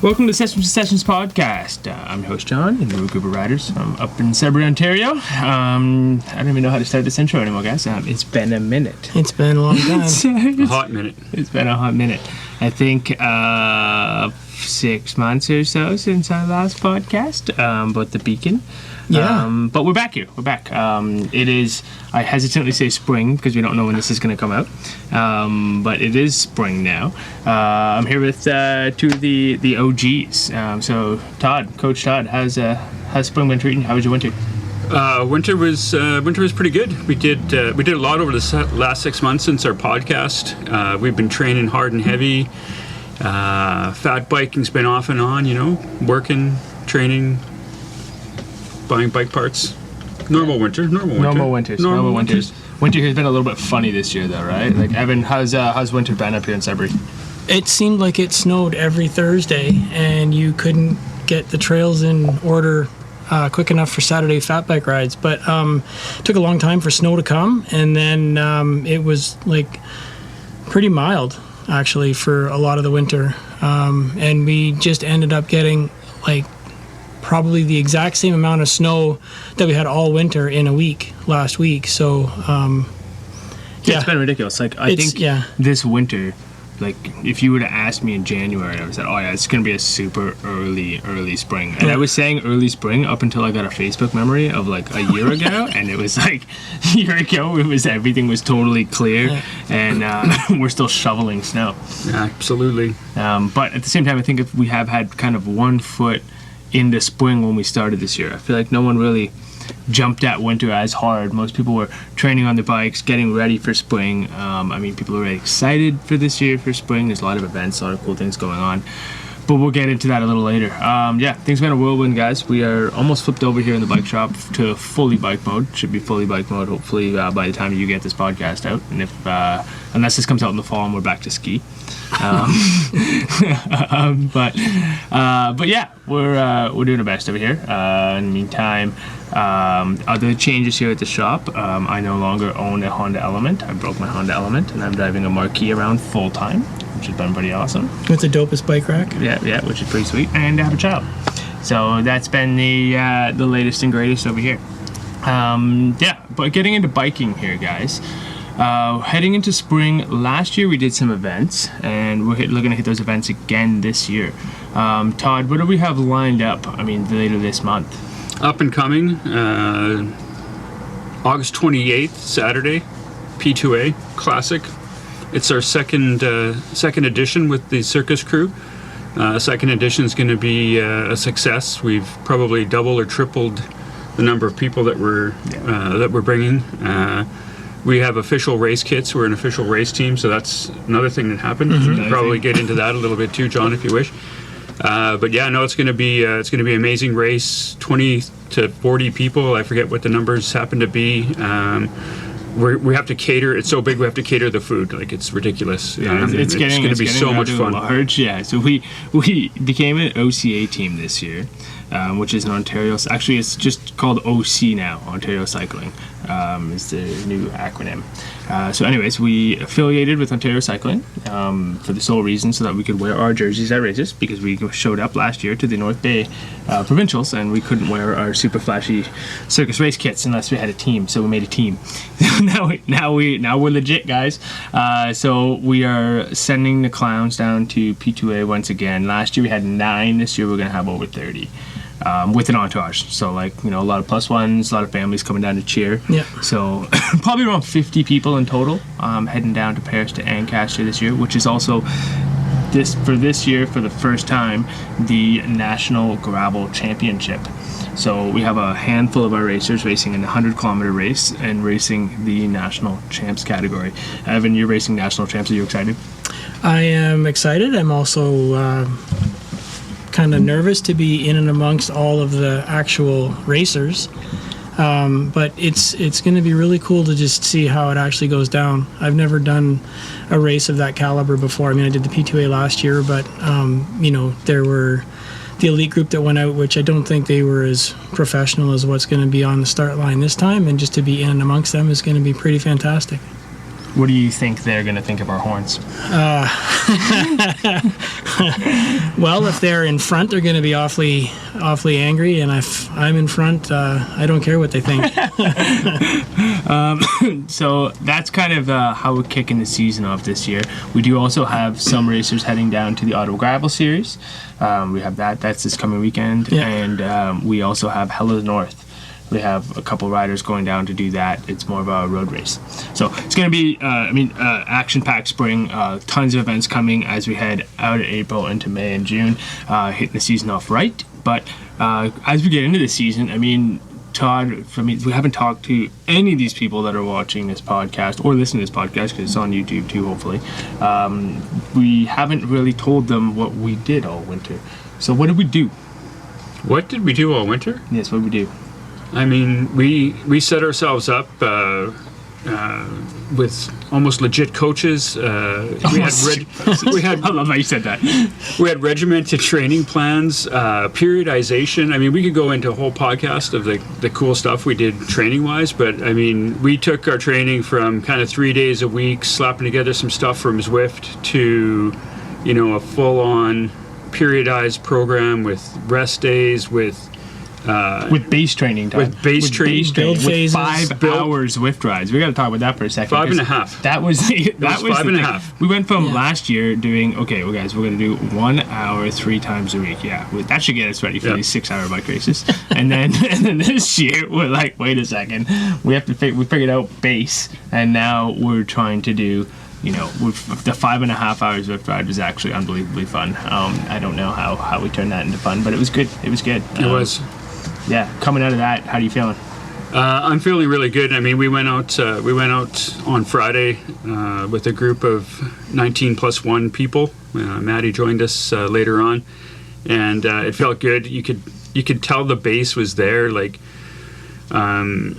Welcome to Sessions to Sessions podcast. I'm your host, John, and we're a group of riders. I'm up in Sudbury, Ontario. I don't even know how to start this intro anymore, guys. It's been a minute. It's been a long time. A hot minute. It's been a hot minute. I think 6 months or so since our last podcast about the Beacon. Yeah. But we're back here. We're back. It is, I hesitantly say spring because we don't know when this is going to come out. But it is spring now. I'm here with two of the OGs. So Todd, Coach Todd, how's spring been treating you? How was your winter? Winter was pretty good. We did a lot over the last 6 months since our podcast. We've been training hard and heavy. Fat biking's been off and on, working, training, buying bike parts. Normal winters. Winter has been a little bit funny this year, though, right? Like, Evan, how's winter been up here in Sudbury? It seemed like it snowed every Thursday, and you couldn't get the trails in order quick enough for Saturday fat bike rides. But it took a long time for snow to come, and then it was like pretty mild actually for a lot of the winter, and we just ended up getting like probably the exact same amount of snow that we had all winter in a week last week. So it's been ridiculous. Like, I think this winter, like, if you were to ask me in January, I would have said, oh yeah, it's going to be a super early spring. And I was saying early spring up until I got a Facebook memory of like a year ago, and it was like a year ago, everything was totally clear, and we're still shoveling snow. Yeah, absolutely. But at the same time, I think if we have had kind of 1 foot into spring when we started this year. I feel like no one really jumped at winter as hard. Most people were training on their bikes, getting ready for spring. People are really excited for this year for spring. There's a lot of events, a lot of cool things going on. But we'll get into that a little later. Things have been a whirlwind, guys. We are almost flipped over here in the bike shop to fully bike mode. Should be fully bike mode, hopefully, by the time you get this podcast out. And if unless this comes out in the fall and we're back to ski. But yeah, we're doing our best over here. In the meantime, other changes here at the shop. I no longer own a Honda Element. I broke my Honda Element, and I'm driving a Marquis around full time, which has been pretty awesome. With the dopest bike rack. Yeah, which is pretty sweet. And I have a child, so that's been the latest and greatest over here. But getting into biking here, guys. Heading into spring, last year we did some events, and we're looking to hit those events again this year. Todd, what do we have lined up, later this month? Up and coming, August 28th, Saturday, P2A Classic. It's our second edition with the circus crew. Second edition is going to be a success. We've probably doubled or tripled the number of people that we're bringing. We have official race kits. We're an official race team, so that's another thing that happened. Mm-hmm. We'll probably get into that a little bit too, John, if you wish. It's going to be an amazing race. 20 to 40 people. I forget what the numbers happen to be. We have to cater. It's so big. We have to cater the food. Like, it's ridiculous. It's going to be so much fun. Large. Yeah. So we became an OCA team this year, which is an Ontario. Actually, it's just called OC now. Ontario Cycling is the new acronym. So anyways, we affiliated with Ontario Cycling for the sole reason so that we could wear our jerseys at races, because we showed up last year to the North Bay Provincials and we couldn't wear our super flashy circus race kits unless we had a team. So we made a team. now we're legit, guys. So we are sending the clowns down to P2A once again. Last year we had 9. This year we're going to have over 30. With an entourage, so a lot of plus ones, a lot of families coming down to cheer. Yeah. So probably around 50 people in total, heading down to Paris to Ancaster this year, which is also this year for the first time the National Gravel Championship. So we have a handful of our racers racing in the 100-kilometer race and racing the National Champs category. Evan, you're racing National Champs. Are you excited? I am excited. I'm also kind of nervous to be in and amongst all of the actual racers, but it's going to be really cool to just see how it actually goes down. I've never done a race of that caliber before. I did the P2A last year, but there were the elite group that went out, which I don't think they were as professional as what's going to be on the start line this time, and just to be in and amongst them is going to be pretty fantastic. What do you think they're going to think of our horns? Well, if they're in front, they're going to be awfully angry, and if I'm in front, I don't care what they think. So that's kind of how we're kicking the season off this year. We do also have some racers heading down to the Ottawa Gravel Series. We have that's this coming weekend, and we also have Hell of the North. We have a couple riders going down to do that. It's more of a road race. So it's going to be, action-packed spring. Tons of events coming as we head out of April into May and June, hitting the season off right. But as we get into the season, I mean, Todd, we haven't talked to any of these people that are watching this podcast or listening to this podcast, because it's on YouTube too, hopefully. We haven't really told them what we did all winter. So what did we do? What did we do all winter? Yes, what did we do? I mean, we set ourselves up with almost legit coaches. I love how you said that. We had regimented training plans, periodization. I mean, we could go into a whole podcast of the cool stuff we did training-wise, but I mean, we took our training from kind of 3 days a week, slapping together some stuff from Zwift, to, a full-on periodized program with rest days, with base training time. With base training. Build phases. 5 hours Zwift rides. We got to talk about that for a second. 5.5. That was 5.5. We went from last year doing, well guys, we're going to do 1 hour 3 times a week. Yeah, that should get us ready for these 6-hour bike races. and then this year we're like, wait a second, we figured out base, and now we're trying to do, the 5.5 hours Zwift ride was actually unbelievably fun. I don't know how we turned that into fun, but it was good. It was good. It was. Yeah, coming out of that, how are you feeling? I'm feeling really good. I mean, we went out on Friday with a group of 19 plus 1 people. Maddie joined us later on, and it felt good. You could tell the base was there. Like, I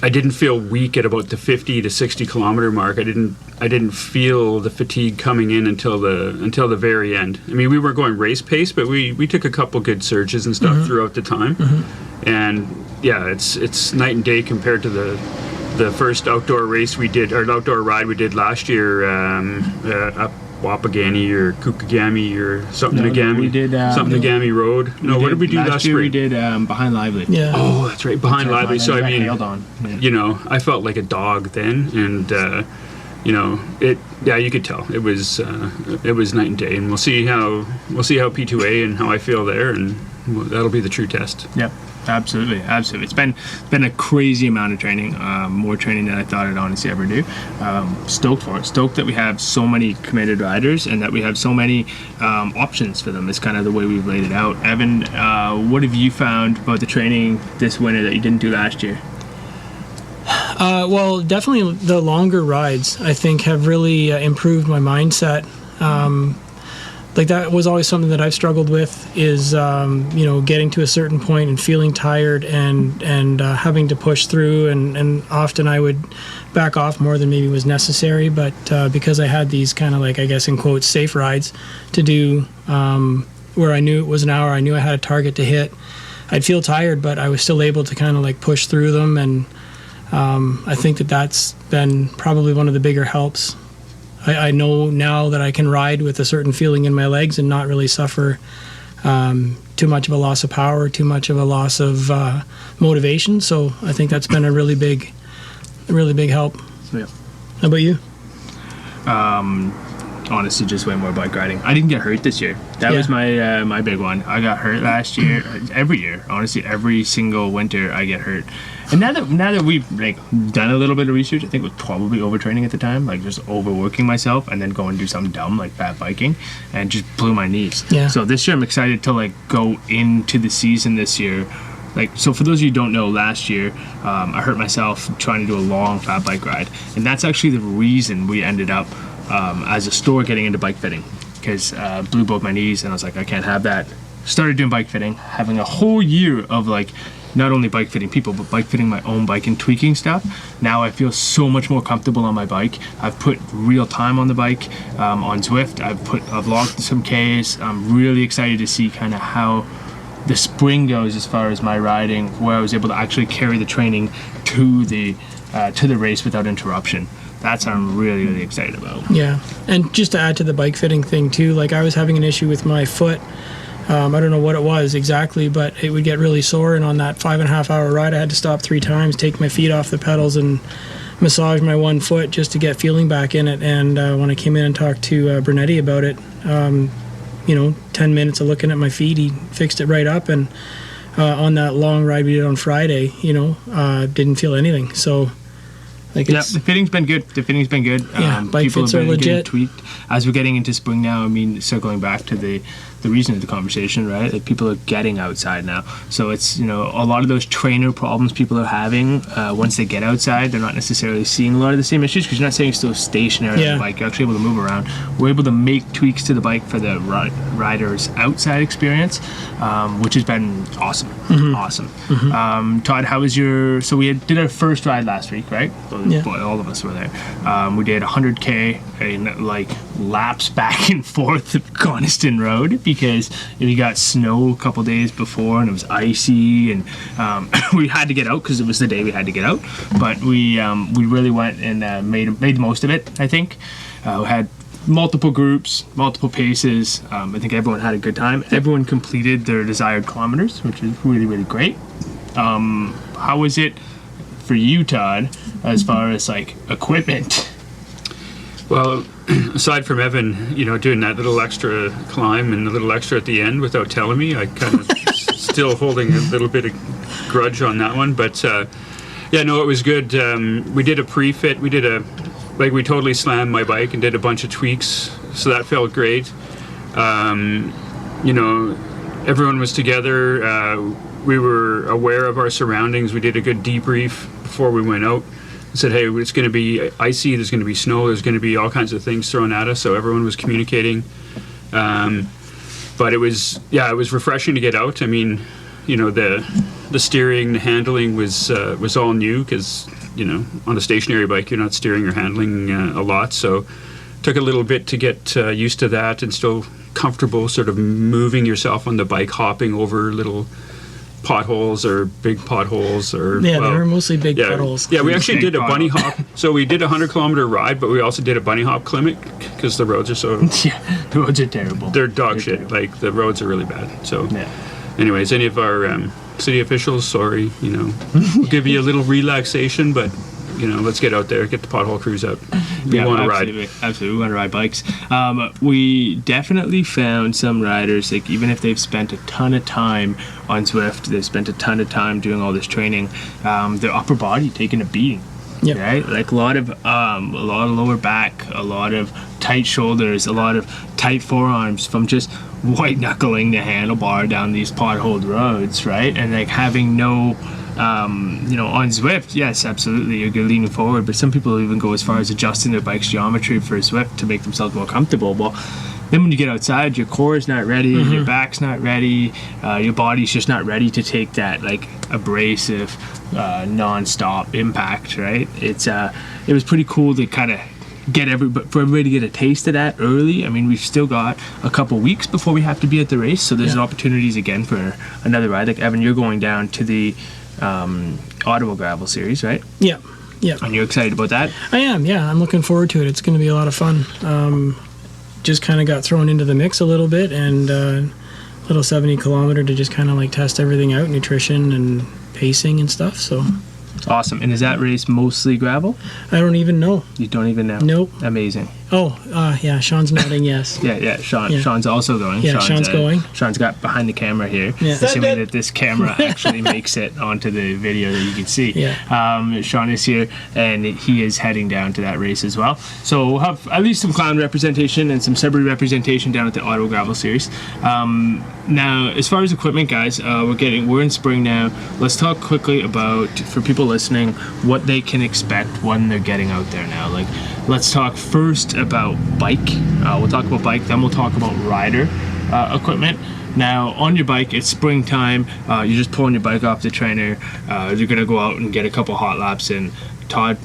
didn't feel weak at about the 50 to 60 kilometer mark. I didn't feel the fatigue coming in until the very end. I mean, we were going race pace, but we took a couple good surges and stuff throughout the time. And yeah, it's night and day compared to the first outdoor race we did, or outdoor ride we did last year, up Wapagani or Kukagami or something Nagami. We did something Nagami Road. No, what did we do last year? We did Behind Lively. Yeah. Oh, that's right, Behind Lively. So I mean, on. I felt like a dog then, and you could tell it was night and day. And we'll see how P2A and how I feel there, and that'll be the true test. Yep. Absolutely. It's been a crazy amount of training, more training than I thought I'd honestly ever do. Stoked for it. Stoked that we have so many committed riders and that we have so many options for them. Is kind of the way we've laid it out. Evan, what have you found about the training this winter that you didn't do last year? Well, definitely the longer rides, I think, have really improved my mindset. Like, that was always something that I've struggled with, is getting to a certain point and feeling tired and having to push through, and often I would back off more than maybe was necessary, but because I had these kind of, like, I guess in quotes, safe rides to do, where I knew it was an hour, I knew I had a target to hit, I'd feel tired, but I was still able to kind of like push through them, and I think that's been probably one of the bigger helps. I know now that I can ride with a certain feeling in my legs and not really suffer too much of a loss of power, too much of a loss of motivation. So I think that's been a really big help. Yeah. How about you? Honestly, just way more bike riding. I didn't get hurt this year. That was my big one. I got hurt last year. Every year, honestly, every single winter I get hurt. And now that we've done a little bit of research, I think it was probably overtraining at the time, like just overworking myself and then go and do something dumb like fat biking, and just blew my knees. Yeah. So this year I'm excited to go into the season this year. So for those of you who don't know, last year I hurt myself trying to do a long fat bike ride, and that's actually the reason we ended up as a store getting into bike fitting, because blew both my knees, and I was like, I can't have that. Started doing bike fitting, having a whole year of not only bike fitting people, but bike fitting my own bike and tweaking stuff. Now I feel so much more comfortable on my bike. I've put real time on the bike on Zwift. I've logged some Ks. I'm really excited to see kind of how the spring goes as far as my riding, where I was able to actually carry the training to the race without interruption. That's what I'm really, really excited about. Yeah, and just to add to the bike fitting thing too, like I was having an issue with my foot. I don't know what it was exactly, but it would get really sore, and on that 5.5 hour ride I had to stop 3 times, take my feet off the pedals and massage my one foot just to get feeling back in it. And when I came in and talked to Bernetti about it, 10 minutes of looking at my feet, he fixed it right up. And on that long ride we did on Friday, didn't feel anything. So like, yeah, the fitting's been good. Yeah, bike fits are legit. Tweaked. As we're getting into spring now, I mean, so going back to the reason of the conversation, right? Like, people are getting outside now. So it's, a lot of those trainer problems people are having, once they get outside, they're not necessarily seeing a lot of the same issues, because you're not saying you're still stationary on the bike. You're actually able to move around. We're able to make tweaks to the bike for the rider's outside experience, which has been awesome. Awesome. Todd, how was so we did our first ride last week, right? Yeah. Boy, all of us were there. We did 100K in laps back and forth of Coniston Road, because we got snow a couple days before and it was icy, and we had to get out because it was the day we had to get out. But we really went and made the most of it, I think. We had multiple groups, multiple paces. I think everyone had a good time. Everyone completed their desired kilometers, which is really, really great. How was it for you, Todd, as far as equipment? Well, aside from Evan, doing that little extra climb and a little extra at the end without telling me, I kind of still holding a little bit of grudge on that one. But it was good. We did a pre-fit. We did we totally slammed my bike and did a bunch of tweaks, so that felt great. Everyone was together. We were aware of our surroundings. We did a good debrief before we went out. Said, hey, it's going to be icy, there's going to be snow, there's going to be all kinds of things thrown at us, so everyone was communicating. But it was refreshing to get out. I mean, the steering, the handling was all new, because on a stationary bike you're not steering or handling a lot, so took a little bit to get used to that, and still comfortable sort of moving yourself on the bike, hopping over little potholes or big potholes, or they were mostly big potholes. Yeah, we actually did a bunny hop. So we did a 100-kilometer ride, but we also did a bunny hop clinic, because the roads are so the roads are terrible. They're dog shit. Terrible. Like, the roads are really bad. So anyways, any of our city officials, sorry, we'll give you a little relaxation, but let's get out there, get the pothole crews out. We want to ride. Absolutely, we want to ride bikes. We definitely found some riders, even if they've spent a ton of time on Zwift, they've spent a ton of time doing all this training, their upper body taking a beating. Yep. Right? Like a lot of lower back, a lot of tight shoulders, a lot of tight forearms from just white knuckling the handlebar down these potholed roads, right? And having no on Zwift, yes, absolutely, you're leaning forward, but some people even go as far as adjusting their bike's geometry for Zwift to make themselves more comfortable. Well, then when you get outside, your core is not ready, your back's not ready, your body's just not ready to take that abrasive, non-stop impact, right? It was pretty cool to kind of for everybody to get a taste of that early. I mean, we've still got a couple weeks before we have to be at the race, so there's opportunities again for another ride. Like, Evan, you're going down to the Ottawa Gravel Series, right? Yeah. And you're excited about that? I am, yeah. I'm looking forward to it. It's going to be a lot of fun. Just kind of got thrown into the mix a little bit, and little 70-kilometer to just kind of test everything out, nutrition and pacing and stuff, so... Awesome. And is that race mostly gravel? I don't even know. You don't even know? Nope. Amazing. Oh, yeah, Sean's nodding yes. Yeah, Sean. Yeah. Sean's also going. Yeah, Sean's going. Sean's got behind the camera here. Yeah. Assuming that this camera actually makes it onto the video that you can see. Yeah. Sean is here, and he is heading down to that race as well. So we'll have at least some clown representation and some Sudbury representation down at the Ottawa Gravel Series. Now, as far as equipment, guys, we're in spring now. Let's talk quickly about, for people listening, what they can expect when they're getting out there now. Let's talk first about bike. We'll talk about bike, then we'll talk about rider equipment. Now, on your bike, it's springtime. You're just pulling your bike off the trainer. You're going to go out and get a couple hot laps in. Todd,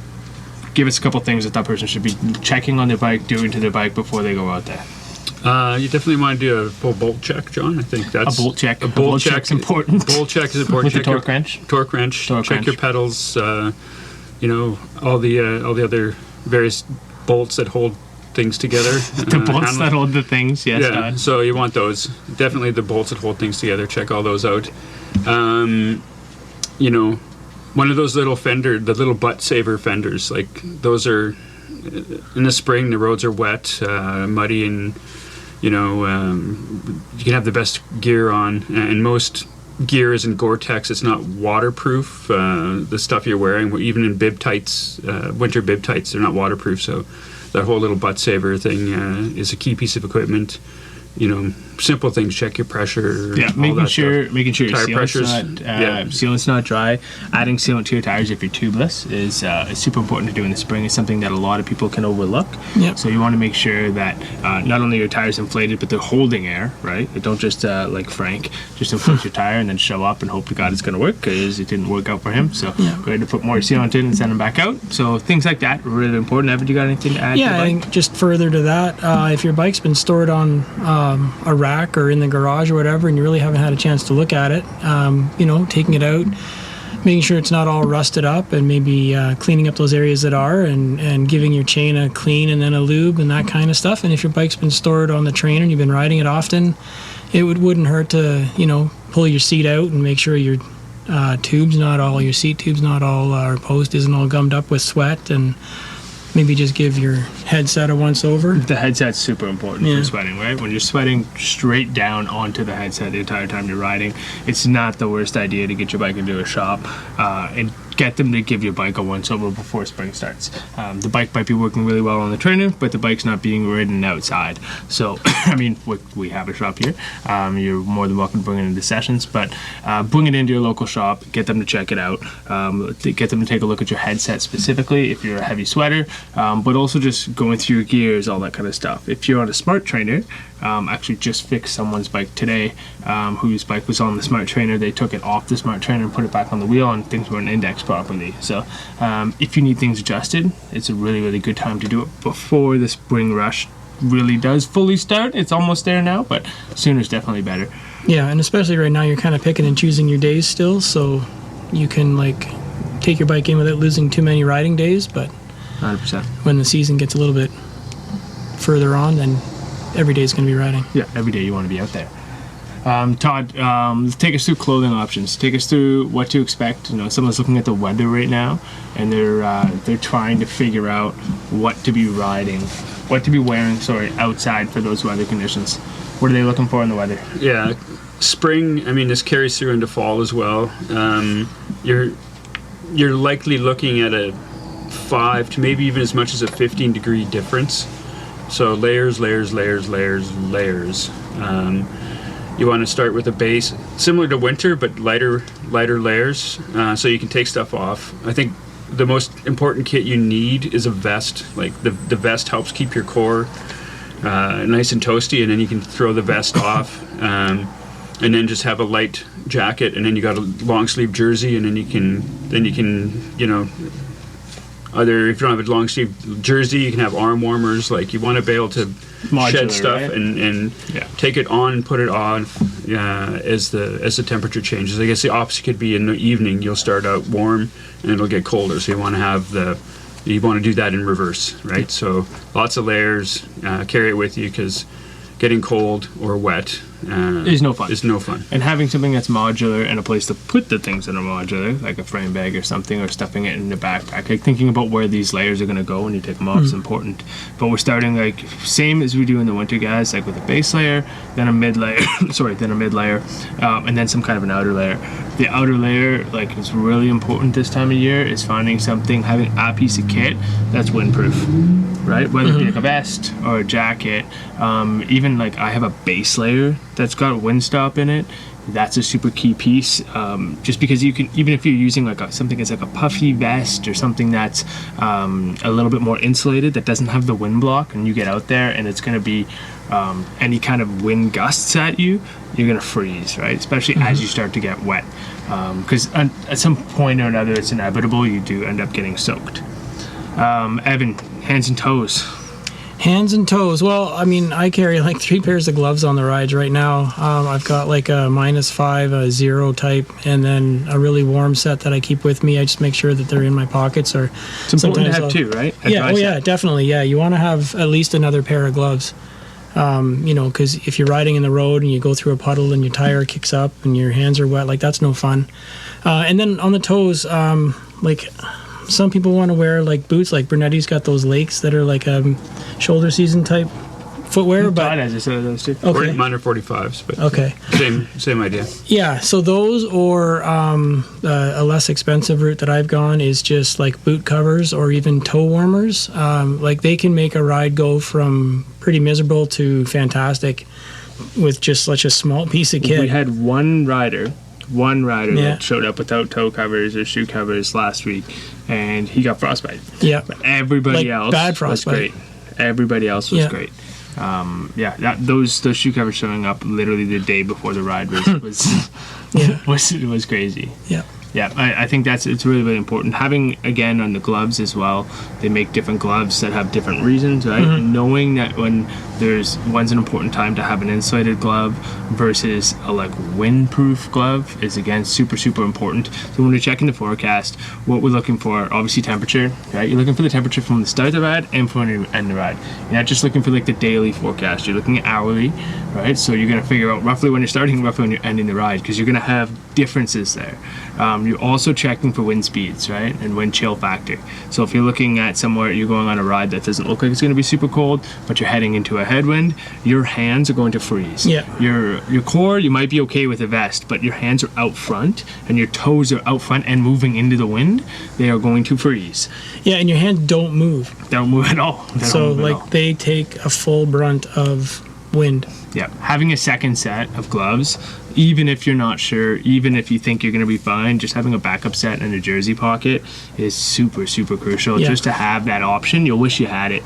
give us a couple things that person should be checking on their bike, doing to their bike before they go out there. You definitely want to do a full bolt check, John. I think that's A bolt check. A bolt check's important. Bolt check is important. With Check the torque wrench. Torque wrench. Torque check wrench. your pedals. All the other various bolts that hold things together. The bolts that hold the things. Yes. Yeah. Todd. So you want those. Definitely the bolts that hold things together. Check all those out. One of those little the little butt saver fenders. Like those are in the spring. The roads are wet, muddy, and you can have the best gear on, and most gear is in Gore-Tex. It's not waterproof. The stuff you're wearing, even in bib tights, winter bib tights, they're not waterproof. So that whole little butt saver thing is a key piece of equipment. Simple things. Check your pressure. Yeah, making sure your Tire sealant's not dry. Adding sealant to your tires if you're tubeless is super important to do in the spring. It's something that a lot of people can overlook. Yep. So you want to make sure that not only your tires inflated, but they're holding air, right? Don't just like Frank, just inflate your tire and then show up and hope to God it's going to work, because it didn't work out for him. So we had to put more sealant in and send him back out. So things like that are really important. Evan, you got anything to add? Yeah, to the I bike? think just further to that, if your bike's been stored on a rack or in the garage or whatever, and you really haven't had a chance to look at it, taking it out, making sure it's not all rusted up, and maybe cleaning up those areas that are, and giving your chain a clean and then a lube and that kind of stuff. And if your bike's been stored on the trainer and you've been riding it often, it wouldn't hurt to pull your seat out and make sure your your seat tubes not all, or post isn't all gummed up with sweat, and maybe just give your headset a once over. The headset's super important for sweating, right? When you're sweating straight down onto the headset the entire time you're riding, it's not the worst idea to get your bike into a shop and get them to give your bike a once over before spring starts. The bike might be working really well on the trainer, but the bike's not being ridden outside. So, we have a shop here. You're more than welcome to bring it into sessions, but bring it into your local shop, get them to check it out, get them to take a look at your headset specifically if you're a heavy sweater, but also just going through your gears, all that kind of stuff. If you're on a smart trainer, actually just fixed someone's bike today, whose bike was on the smart trainer. They took it off the smart trainer and put it back on the wheel, and things weren't indexed properly. So if you need things adjusted, it's a really, really good time to do it before the spring rush really does fully start. It's almost there now, but sooner is definitely better. Yeah, and especially right now, you're kind of picking and choosing your days still, so you can take your bike in without losing too many riding days. But 100%. when the season gets a little bit further on, then every day is going to be riding. Yeah, every day you want to be out there. Todd, take us through clothing options. Take us through what to expect. Someone's looking at the weather right now, and they're trying to figure out what to be wearing, outside for those weather conditions. What are they looking for in the weather? Yeah, spring. This carries through into fall as well. You're likely looking at a 5 to maybe even as much as a 15-degree difference. So layers. You want to start with a base similar to winter, but lighter layers, so you can take stuff off. I think the most important kit you need is a vest. Like the vest helps keep your core nice and toasty, and then you can throw the vest off, and then just have a light jacket, and then you got a long sleeve jersey, and then you can either, if you don't have a long sleeve jersey, you can have arm warmers. Like you want to be able to shed stuff, right? and take it on and put it on as the temperature changes. I guess the opposite could be in the evening. You'll start out warm and it'll get colder. So you want to do that in reverse, right? So lots of layers. Carry it with you, because getting cold or wet is no fun. And having something that's modular and a place to put the things that are modular, like a frame bag or something, or stuffing it in the backpack, like thinking about where these layers are going to go when you take them off is important. But we're starting same as we do in the winter, guys, like with a base layer, then a mid layer, and then some kind of an outer layer. The outer layer, is really important this time of year, is having a piece of kit that's windproof, right? Whether it be like a vest or a jacket, even I have a base layer that's got a windstop in it. That's a super key piece, just because you can, even if you're using something that's like a puffy vest or something that's a little bit more insulated, that doesn't have the wind block, and you get out there and it's going to be any kind of wind gusts at you, you're going to freeze, right? Especially as you start to get wet, because at some point or another, it's inevitable, you do end up getting soaked. Evan, hands and toes. Hands and toes. Well, I mean, I carry like 3 pairs of gloves on the rides right now. I've got like a -5, a 0 type, and then a really warm set that I keep with me. I just make sure that they're in my pockets. Or it's important to have 2, right? Yeah, definitely. Yeah, you want to have at least another pair of gloves. Because if you're riding in the road and you go through a puddle and your tire kicks up and your hands are wet, like that's no fun. And then on the toes, like some people want to wear like boots, like Brunetti's got those Lakes that are like shoulder season type footwear. But Todd has a set of those too. Okay. Mine are 45s, but Okay. same idea. Yeah, so those or a less expensive route that I've gone is just like boot covers or even toe warmers. Like they can make a ride go from pretty miserable to fantastic with just such a small piece of kit. We had one rider Yeah. that showed up without toe covers or shoe covers last week, and he got frostbite. Yeah. But everybody Like else bad was frostbite. great. Everybody else was Yeah. great. Those shoe covers showing up literally the day before the ride was Yeah. was crazy. Yeah. Yeah, I think it's really, really important. Having, again, on the gloves as well, they make different gloves that have different reasons, right? Mm-hmm. And knowing that when's an important time to have an insulated glove versus a like windproof glove is, again, super, super important. So when you're checking the forecast, what we're looking for, obviously temperature, right? You're looking for the temperature from the start of the ride and from when you end the ride. You're not just looking for like the daily forecast. You're looking at hourly, right? So you're going to figure out roughly when you're starting, roughly when you're ending the ride, because you're going to have differences there. You're also checking for wind speeds, right, and wind chill factor. So if you're looking at somewhere, you're going on a ride that doesn't look like it's going to be super cold, but you're heading into a headwind, your hands are going to freeze. Yeah. Your core, you might be okay with a vest, but your hands are out front and your toes are out front and moving into the wind. They are going to freeze. Yeah, and your hands don't move. They don't move at all. They So don't move at like all. they take a full brunt of wind. Yeah, having a second set of gloves, even if you're not sure, even if you think you're going to be fine, just having a backup set in a jersey pocket is super, super crucial. Yeah. Just to have that option, you'll wish you had it.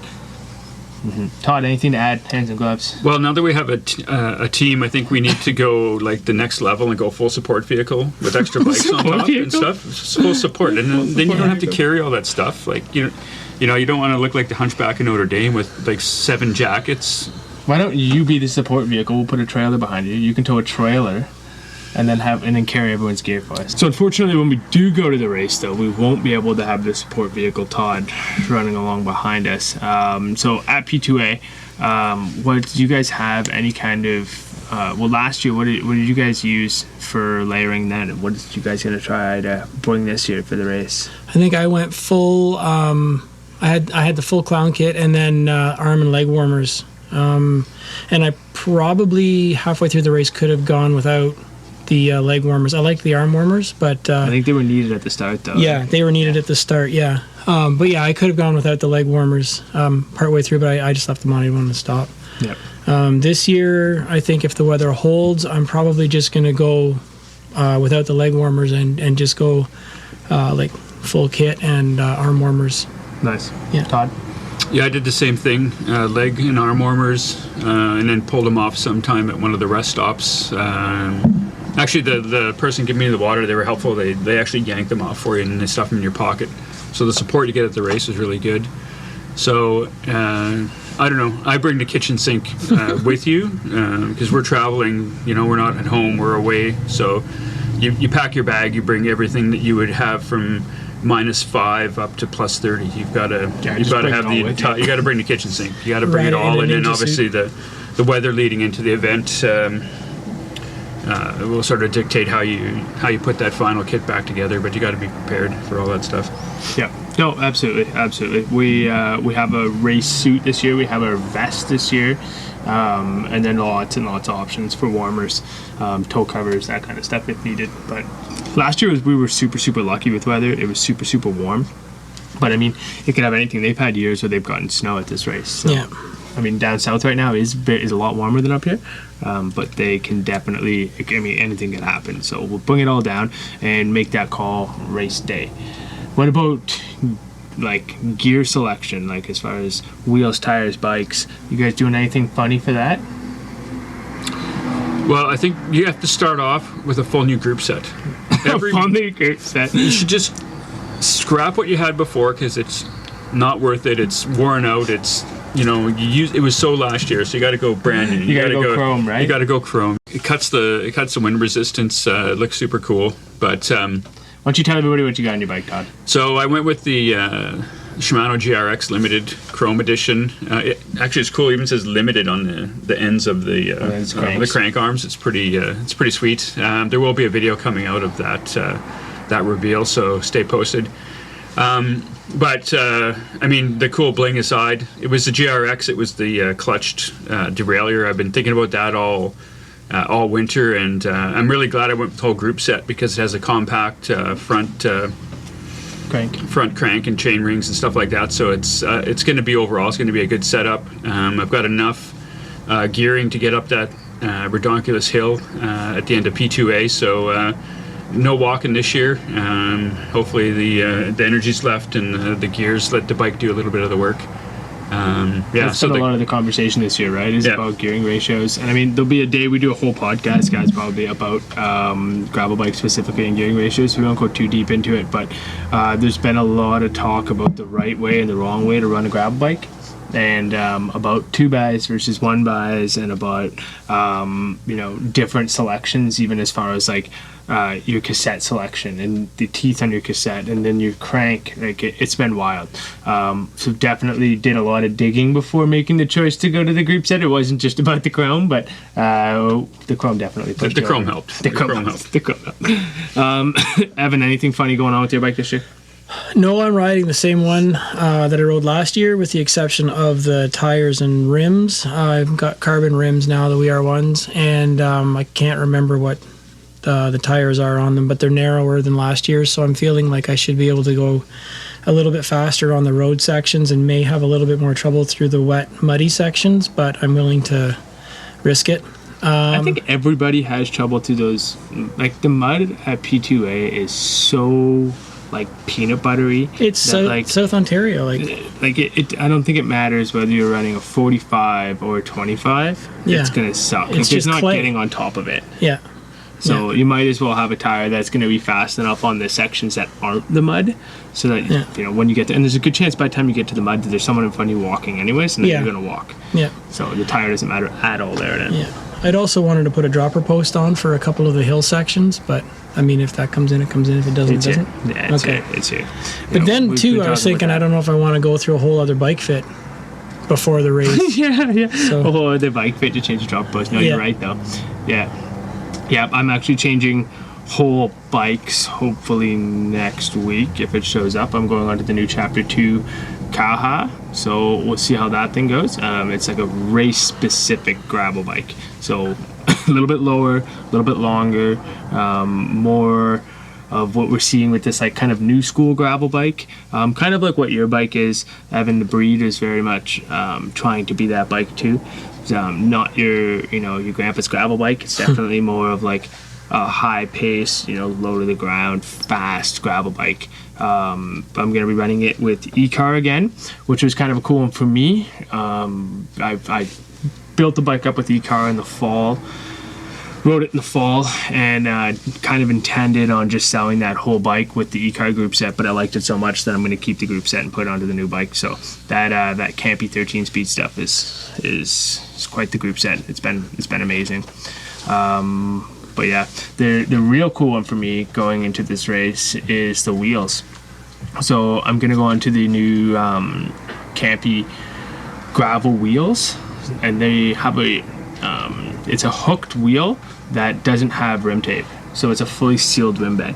Todd, anything to add? Hands and gloves. Well, now that we have a team, I think we need to go like the next level and go full support vehicle with extra bikes on Support top vehicle? and stuff. Full support, and then you don't have to carry all that stuff. Like you don't want to look like the Hunchback of Notre Dame with like 7 jackets. Why don't you be the support vehicle? We'll put a trailer behind you. You can tow a trailer, and then carry everyone's gear for us. So unfortunately, when we do go to the race, though, we won't be able to have the support vehicle Todd running along behind us. So at P2A, what did you guys have? Any kind of last year, what did you guys use for layering then? And what did you guys gonna try to bring this year for the race? I think I went full. I had the full clown kit and then arm and leg warmers. And I probably halfway through the race could have gone without the leg warmers. I liked the arm warmers, but I think they were needed at the start, though. yeah, they were needed at the start. Yeah, but yeah, I could have gone without the leg warmers partway through, but I just left them on. I didn't want to stop. Yep. This year, I think if the weather holds, I'm probably just going to go without the leg warmers and just go like full kit and arm warmers. Nice. Yeah. Todd? Yeah, I did the same thing, leg and arm warmers, and then pulled them off sometime at one of the rest stops. Actually, the person giving me the water, they were helpful. They actually yanked them off for you and they stuff them in your pocket. So the support you get at the race is really good. So I don't know. I bring the kitchen sink with you because we're traveling. We're not at home. We're away. So you pack your bag. You bring everything that you would have from -5 up to +30. You've got to have you got to bring the kitchen sink. You got to bring it all, and then obviously the weather leading into the event will sort of dictate how you put that final kit back together. But you got to be prepared for all that stuff. Yeah. No, absolutely. We have a race suit this year. We have a vest this year, and then lots and lots of options for warmers, toe covers, that kind of stuff if needed. But last year we were super, super lucky with weather. It was super, super warm. But I mean, it could have anything. They've had years where they've gotten snow at this race. So, Yeah. I mean, down south right now is a lot warmer than up here, but they can definitely. I mean, anything can happen. So we'll bring it all down and make that call race day. What about like gear selection, like as far as wheels, tires, bikes? You guys doing anything funny for that? Well, I think you have to start off with a full new group set. Funny group set. You should just scrap what you had before because it's not worth it. It's worn out. It's it was so last year, so you got to go brand new. You got to go chrome, right? You got to go chrome. It cuts the wind resistance. It looks super cool. But why don't you tell everybody what you got on your bike, Todd? So I went with the Shimano GRX Limited Chrome Edition. Actually, it's cool. It even says limited on the ends of the crank arms. It's pretty sweet. There will be a video coming out of that reveal, so stay posted. But I mean, the cool bling aside, it was the GRX. It was the clutched derailleur. I've been thinking about that all winter, and I'm really glad I went with the whole group set because it has a compact front crank and chain rings and stuff like that. So it's going to be going to be a good setup. I've got enough gearing to get up that redonkulous hill at the end of P2A. So. No walking this year. Hopefully the energy's left and the gears let the bike do a little bit of the work. That's been a lot of the conversation this year, right? Is about gearing ratios. And I mean, there'll be a day we do a whole podcast, guys, probably about gravel bikes specifically and gearing ratios. We won't go too deep into it, but there's been a lot of talk about the right way and the wrong way to run a gravel bike. And about 2 buys versus 1 buys, and about different selections, even as far as like your cassette selection and the teeth on your cassette, and then your crank. Like it's been wild. So definitely did a lot of digging before making the choice to go to the group set. It wasn't just about the chrome, but the chrome definitely pushed the chrome helped. The chrome helped. Evan, anything funny going on with your bike this year? No, I'm riding the same one that I rode last year, with the exception of the tires and rims. I've got carbon rims now, the VR1s, and I can't remember what the tires are on them, but they're narrower than last year, so I'm feeling like I should be able to go a little bit faster on the road sections and may have a little bit more trouble through the wet, muddy sections, but I'm willing to risk it. I think everybody has trouble through those. Like the mud at P2A is so like peanut buttery. It's South Ontario. I don't think it matters whether you're running a 45 or a 25. Yeah. It's gonna suck. It's just not clay. Getting on top of it. Yeah. So you might as well have a tire that's going to be fast enough on the sections that aren't the mud, so that when you get there, and there's a good chance by the time you get to the mud that there's someone in front of you walking anyways, and then you're going to walk. Yeah. So the tire doesn't matter at all there. Then. Yeah. I'd also wanted to put a dropper post on for a couple of the hill sections, but I mean, if that comes in, it comes in. If it doesn't, it doesn't. Yeah, it's here. But then too, I was thinking, I don't know if I want to go through a whole other bike fit before the race. yeah. So, a whole other bike fit to change the dropper post. No, you're right though. Yeah, I'm actually changing whole bikes hopefully next week if it shows up. I'm going on to the new Chapter 2 Kaha, so we'll see how that thing goes. It's like a race-specific gravel bike, so a little bit lower, a little bit longer, more of what we're seeing with this like kind of new school gravel bike, kind of like what your bike is. Evan, the breed is very much trying to be that bike too. Not your grandpa's gravel bike. It's definitely more of like a high pace, low to the ground, fast gravel bike. I'm going to be running it with E-Car again, which was kind of a cool one for me. I built the bike up with E-Car in the fall, rode it in the fall, and kind of intended on just selling that whole bike with the E-Car group set, but I liked it so much that I'm going to keep the group set and put it onto the new bike. So that Campy 13 speed stuff is quite the group set. It's been amazing. But yeah, the real cool one for me going into this race is the wheels. So I'm going to go on to the new Campy gravel wheels, and they have it's a hooked wheel that doesn't have rim tape, so it's a fully sealed rim bed.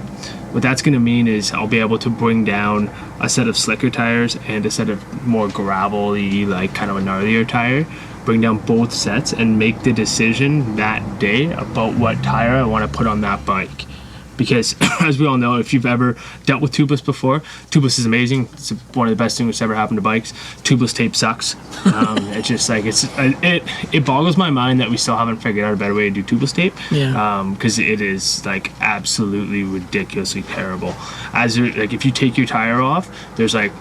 What that's going to mean is I'll be able to bring down a set of slicker tires and a set of more gravelly, like kind of a gnarlier tire, bring down both sets and make the decision that day about what tire I want to put on that bike. Because as we all know, if you've ever dealt with tubeless before, tubeless is amazing. It's one of the best things that's ever happened to bikes. Tubeless tape sucks. It's just like it boggles my mind that we still haven't figured out a better way to do tubeless tape. Yeah. Because it is like absolutely ridiculously terrible. If you take your tire off, there's like,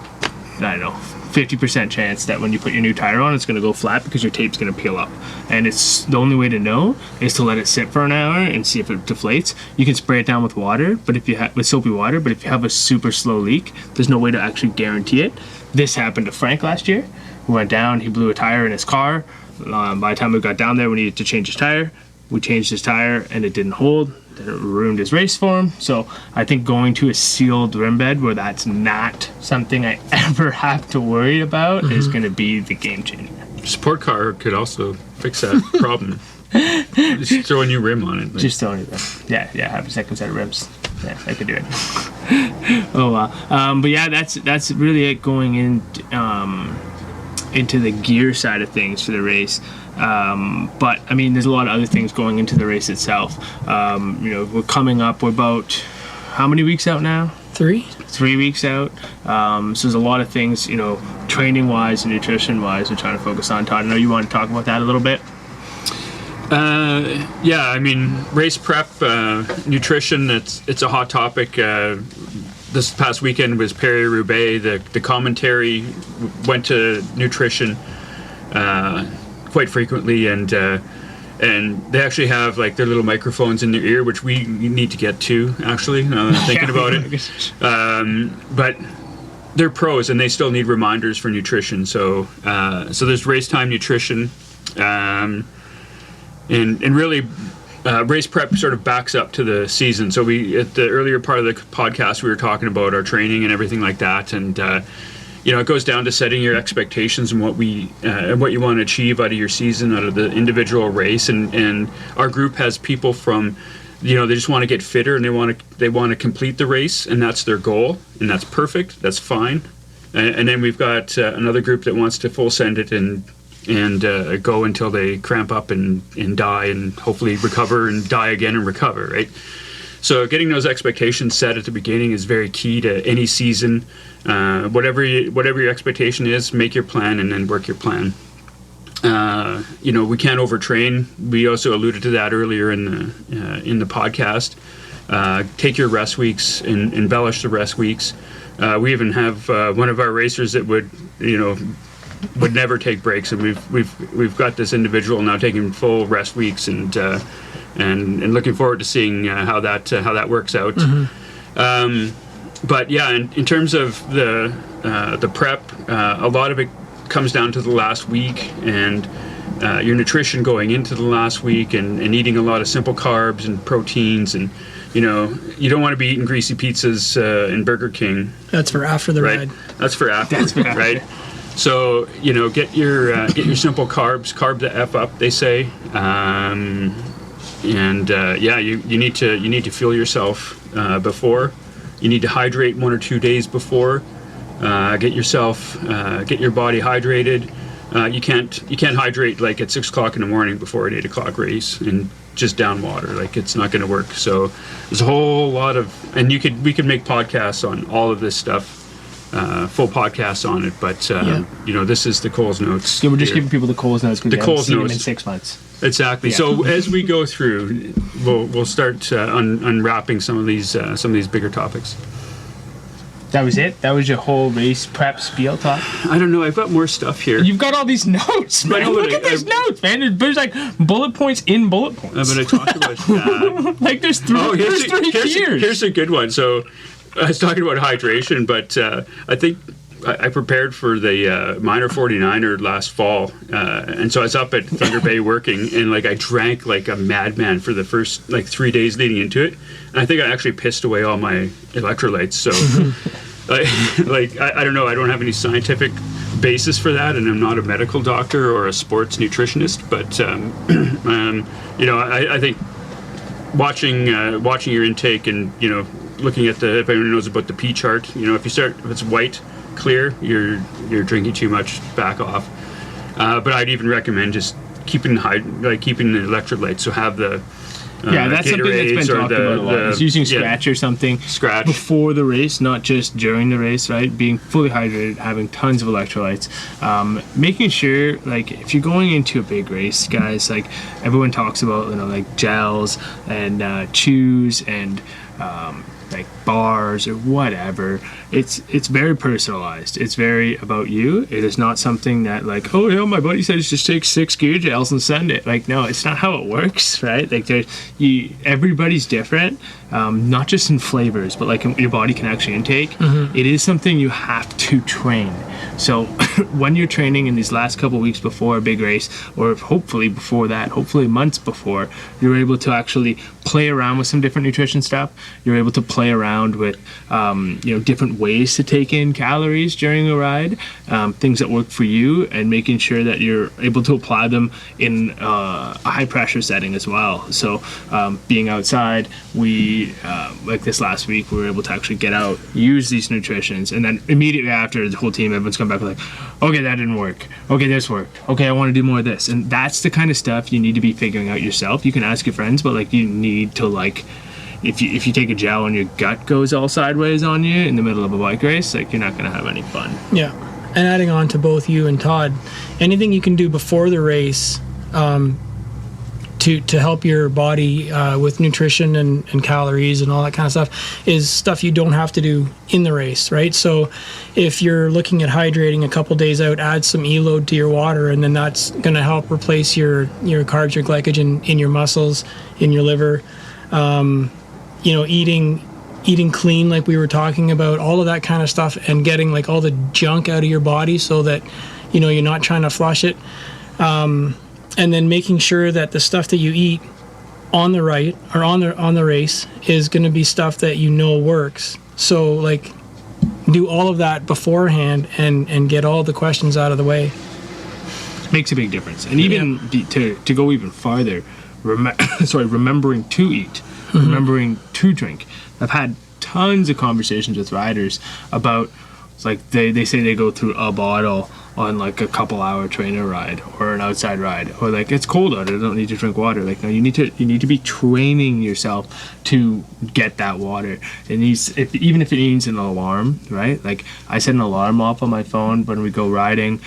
I don't know, 50% chance that when you put your new tire on, it's going to go flat because your tape's going to peel up. And it's the only way to know is to let it sit for an hour and see if it deflates. You can spray it down with water, but with soapy water, but if you have a super slow leak, there's no way to actually guarantee it. This happened to Frank last year. We went down. He blew a tire in his car. By the time we got down there, we needed to change his tire. We changed his tire, and it didn't hold. It ruined his race for him. So I think going to a sealed rim bed where that's not something I ever have to worry about is going to be the game changer. Sport car could also fix that problem. Just throw a new rim on it. Like. Just throw a new rim. Yeah, have a second set of rims. Yeah, I could do it. Oh wow. But yeah, that's really it going into the gear side of things for the race. But I mean, there's a lot of other things going into the race itself. We're coming up. We're about how many weeks out now? 3 weeks out. So there's a lot of things, training wise and nutrition wise, we're trying to focus on. Todd, I know you want to talk about that a little bit. Yeah, I mean, race prep, nutrition, it's a hot topic. This past weekend was Paris-Roubaix. The commentary went to nutrition quite frequently, and they actually have like their little microphones in their ear, which we need to get to, actually, now that I'm thinking about it. But they're pros, and they still need reminders for nutrition. So there's race time nutrition. And really, race prep sort of backs up to the season. So at the earlier part of the podcast, we were talking about our training and everything like that. And, it goes down to setting your expectations and what you want to achieve out of your season, out of the individual race. And our group has people from, they just want to get fitter and they want to complete the race, and that's their goal. And that's perfect. That's fine. And then we've got another group that wants to full send it and go until they cramp up and die, and hopefully recover and die again and recover, right? So getting those expectations set at the beginning is very key to any season. Whatever your expectation is, make your plan and then work your plan. We can't overtrain. We also alluded to that earlier in the podcast. Take your rest weeks and embellish the rest weeks. We even have one of our racers that would never take breaks, and we've got this individual now taking full rest weeks, and looking forward to seeing how that works out. Mm-hmm. But yeah, in terms of the prep, a lot of it comes down to the last week and your nutrition going into the last week, and eating a lot of simple carbs and proteins, and you don't want to be eating greasy pizzas in Burger King. That's for after the right? ride. That's for after, right? So get your simple carbs, carb the F up, they say, you need to fuel yourself before. You need to hydrate 1 or 2 days before. Get your body hydrated. You can't hydrate like at 6 o'clock in the morning before an 8 o'clock race and just down water. Like, it's not going to work. So there's a whole lot of, and we could make podcasts on all of this stuff. Full podcasts on it, but this is the Coles Notes. Yeah, we're just giving people the Coles Notes because we haven't seen them in 6 months. Exactly. Yeah. So as we go through, we'll start unwrapping some of these bigger topics. That was it? That was your whole race prep spiel talk? I don't know. I've got more stuff here. You've got all these notes, man. Look at these notes, man. There's like bullet points in bullet points. I'm going to talk about like there's three tiers. Here's a good one. So I was talking about hydration, but I think I prepared for the minor 49er last fall, and so I was up at Thunder Bay working, and like I drank like a madman for the first like 3 days leading into it, and I think I actually pissed away all my electrolytes. So, I don't know. I don't have any scientific basis for that, and I'm not a medical doctor or a sports nutritionist, but I think watching your intake and looking at if anyone knows about the P chart, if it's white, clear, you're drinking too much, back off. But I'd even recommend just keeping the electrolytes. So have the that's something that's been talked about a lot. Is using Scratch or something before the race, not just during the race, right? Being fully hydrated, having tons of electrolytes, making sure like if you're going into a big race, guys, like everyone talks about, like gels and chews and like bars or whatever. It's very personalized. It's very about you. It is not something that like, oh yeah, my buddy says just take 6 gear gels and send it. Like, no, it's not how it works, right? Like everybody's different, not just in flavors, but like your body can actually intake. It is something you have to train. So when you're training in these last couple weeks before a big race, or hopefully before that, hopefully months before, you're able to actually play around with some different nutrition stuff. You're able to play around with different ways to take in calories during a ride, things that work for you, and making sure that you're able to apply them in a high pressure setting as well. So being outside, we like this last week, we were able to actually get out, use these nutritions, and then immediately after, the whole team, everyone's come back like, okay, that didn't work, okay, this worked, okay, I want to do more of this. And that's the kind of stuff you need to be figuring out yourself. You can ask your friends, but like, you need to, like, if you take a gel and your gut goes all sideways on you in the middle of a bike race, like, you're not going to have any fun. Yeah. And adding on to both you and Todd, anything you can do before the race to help your body with nutrition and calories and all that kind of stuff is stuff you don't have to do in the race, right? So if you're looking at hydrating a couple days out, add some E-load to your water, and then that's going to help replace your carbs, your glycogen in your muscles, in your liver. Eating clean, like we were talking about, all of that kind of stuff, and getting like all the junk out of your body so that you're not trying to flush it. And then making sure that the stuff that you eat on the right or on the race is going to be stuff that works. So like, do all of that beforehand and get all the questions out of the way. Makes a big difference. And even to go even farther, remembering to eat, remembering to drink. I've had tons of conversations with riders about, like, they say they go through a bottle on like a couple hour trainer ride or an outside ride, or like, it's cold out, I don't need to drink water. Like, no, you need to be training yourself to get that water. It needs, even if it needs an alarm, right? Like, I set an alarm off on my phone when we go riding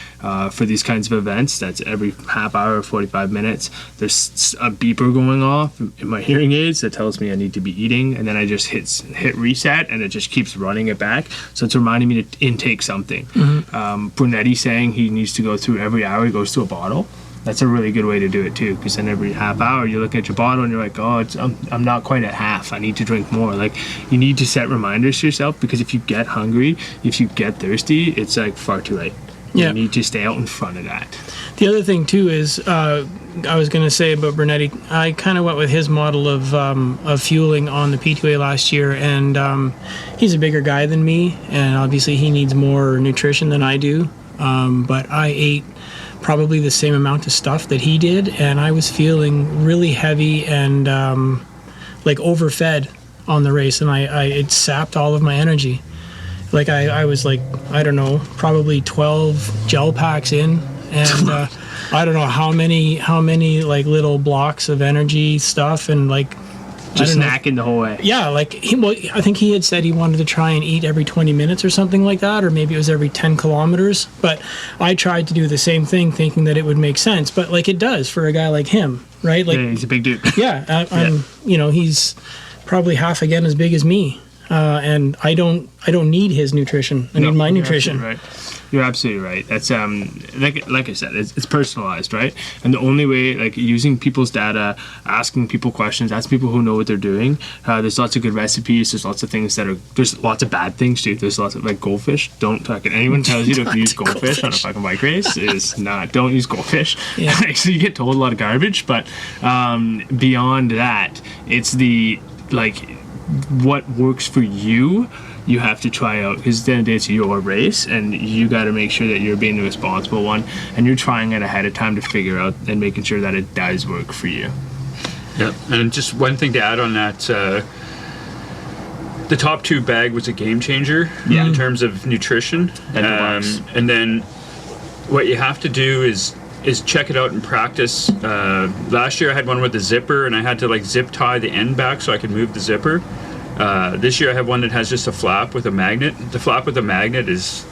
for these kinds of events. That's every half hour, 45 minutes. There's a beeper going off in my hearing aids that tells me I need to be eating, and then I just hit reset, and it just keeps running it back. So it's reminding me to intake something. Brunetti saying he needs to go through every hour, he goes to a bottle. That's a really good way to do it too, because then every half hour you look at your bottle and you're like, oh, I'm not quite at half, I need to drink more. Like, you need to set reminders to yourself, because if you get hungry, if you get thirsty, it's like far too late. You need to stay out in front of that. The other thing too is, I was going to say about Brunetti, I kind of went with his model of fueling on the P2A last year, and he's a bigger guy than me, and obviously he needs more nutrition than I do. But I ate probably the same amount of stuff that he did, and I was feeling really heavy and like overfed on the race, and it sapped all of my energy. Like, I was like, I don't know, probably 12 gel packs in, and I don't know how many like little blocks of energy stuff, and like, just snacking the whole way. Yeah, like, I think he had said he wanted to try and eat every 20 minutes or something like that, or maybe it was every 10 kilometers. But I tried to do the same thing, thinking that it would make sense. But like, it does for a guy like him, right? Like, yeah, he's a big dude. Yeah, he's probably half again as big as me, and I don't need his nutrition. I need my nutrition. Right. You're absolutely right. That's like I said, it's personalized, right? And the only way, like, using people's data, asking people questions, asking people who know what they're doing. There's lots of good recipes. There's lots of things there's lots of bad things too. There's lots of, like, goldfish. Don't fucking, anyone tells you to use goldfish on a fucking bike race don't use goldfish. Yeah. So you get told a lot of garbage, but beyond that, it's the, like, what works for you. You have to try out, because at the end of the day, it's your race, and you got to make sure that you're being the responsible one, and you're trying it ahead of time to figure out and making sure that it does work for you. Yep. And just one thing to add on that, the top 2 bag was a game changer in terms of nutrition. And then what you have to do is check it out in practice. Last year I had one with the zipper, and I had to, like, zip tie the end back so I could move the zipper. This year I have one that has just a flap with a magnet. The flap with a magnet is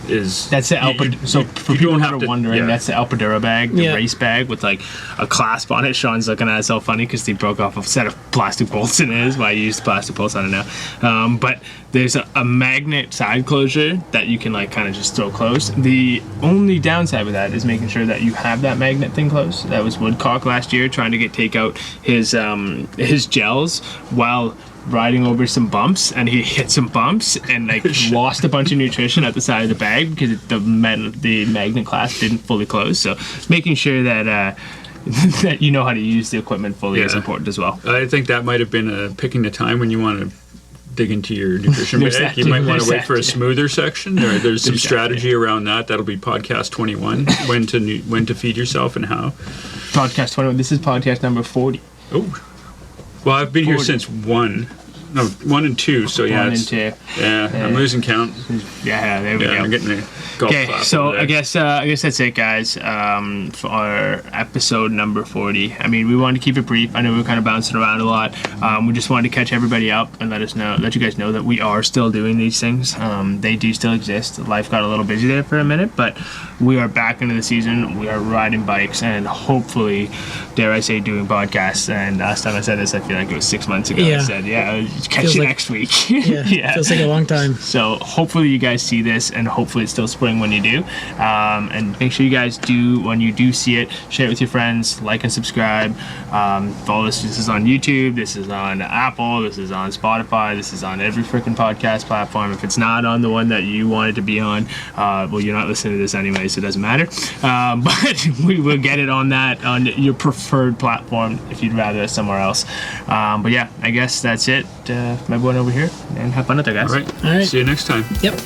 That's the Alpadura. So for you people don't that have are to- wondering, yeah. that's the Alpadura bag, the Yeah. race bag with like a clasp on it. Sean's looking at it so funny because they broke off a set of plastic bolts in it. Is why I used plastic bolts on it now. But there's a magnet side closure that you can like kind of just throw closed. The only downside with that is making sure that you have that magnet thing closed. That was Woodcock last year trying to take out his gels while riding over some bumps, and he hit some bumps and like lost a bunch of nutrition at the side of the bag because the magnet clasp didn't fully close. So making sure that that you know how to use the equipment fully is Yeah. important as well. I think that might have been picking the time when you want to dig into your nutrition There's bag. that You too. might want There's to wait that for a too. smoother section. There's some There's that strategy around that. That'll be podcast 21. When to feed yourself and how. Podcast 21. This is podcast number 40. Oh, well, I've been here 40. since 1 and 2. So yeah, One it's- and two. yeah, I'm losing count. Yeah, there we Yeah, go. I'm getting a golf Okay, clap so over there. I guess that's it, guys, for our episode number 40. I mean, we wanted to keep it brief. I know we were kind of bouncing around a lot. We just wanted to catch everybody up and let you guys know that we are still doing these things. They do still exist. Life got a little busy there for a minute, but we are back into the season. We are riding bikes and hopefully, dare I say, doing podcasts. And last time I said this, I feel like it was 6 months ago. Yeah. I said, catch Feels you like- next week. Yeah, feels like a long time. So hopefully you guys see this, and hopefully it's still spring when you do. And make sure you guys do, when you do see it, share it with your friends, like and subscribe. Follow us. This is on YouTube. This is on Apple. This is on Spotify. This is on every freaking podcast platform. If it's not on the one that you wanted to be on, well, you're not listening to this anyway, so it doesn't matter. But we will get it on your preferred platform if you'd rather it somewhere else. But yeah, I guess that's it. My boy over here, and have fun out there, guys. All right. All right. See you next time. Yep.